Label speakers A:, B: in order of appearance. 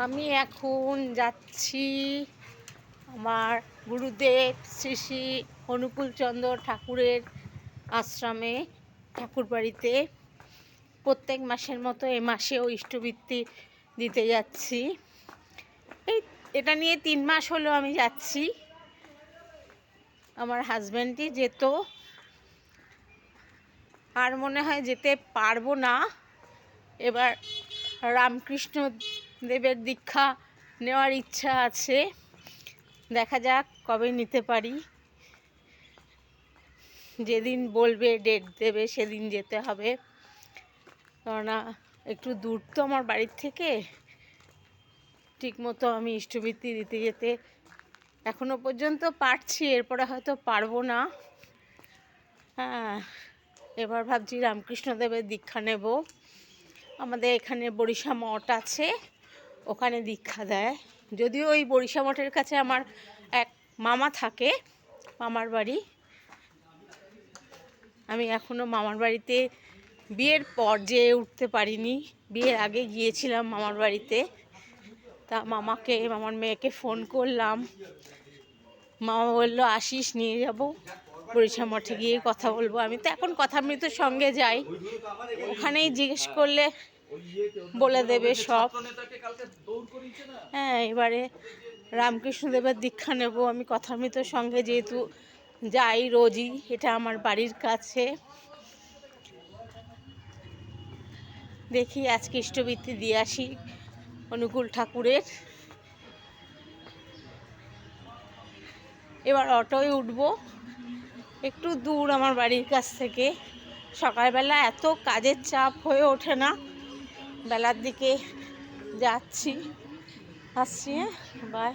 A: আমি এখন যাচ্ছি আমার গুরুদেব শ্রী শ্রী অনুকূলচন্দ্র ঠাকুরের আশ্রমে, ঠাকুর বাড়িতে। প্রত্যেক মাসের মতো এ মাসেও ইষ্টবৃত্তি দিতে যাচ্ছি। এটা নিয়ে 3 মাস হলো আমি যাচ্ছি। আমার হাজব্যান্ডই যেত, আর মনে হয় যেতে পারবো না। এবার রামকৃষ্ণ দেবের দীক্ষা নেওয়ার ইচ্ছা আছে, দেখা যাক কবে নিতে পারি। যেদিন বলবে, ডেট দেবে, সেদিন যেতে হবে। কেননা একটু দূর তো আমার বাড়ির থেকে, ঠিকমতো আমি ইষ্টবৃত্তি দিতে যেতে এখনো পর্যন্ত পারছি, এরপরে হয়তো পারবো না। হ্যাঁ, এবার ভাবছি রামকৃষ্ণদেবের দীক্ষা নেব। আমাদের এখানে বরিশা মঠ আছে, ওখানে দীক্ষা দেয়। যদিও ওই বরিশা মঠের কাছে আমার এক মামা থাকে, মামার বাড়ি। আমি এখনও মামার বাড়িতে বিয়ের পর যেয়ে উঠতে পারিনি। বিয়ের আগে গিয়েছিলাম মামার বাড়িতে। তা মামার মেয়েকে ফোন করলাম, মামা বললো আসিস, নিয়ে যাব, বরিশা মঠে গিয়ে কথা বলবো। আমি তো এখন কথামৃতর সঙ্গে যাই, ওখানেই জিজ্ঞেস করলে বলে দেবে সব। হ্যাঁ, এবারে রামকৃষ্ণদেবের দীক্ষা নেব আমি কথামৃতর সঙ্গে, যেহেতু যাই রোজই, এটা আমার বাড়ির কাছে। দেখি আজকে ইষ্টবৃত্তি দিয়ে আসি অনুকূল ঠাকুরের। এবার অটোয় উঠবো, একটু দূর আমার বাড়ির কাছ থেকে। সকালবেলা এত কাজের চাপ হয়ে ওঠে না, বেলার দিকে যাচ্ছি, আসছি। বাই।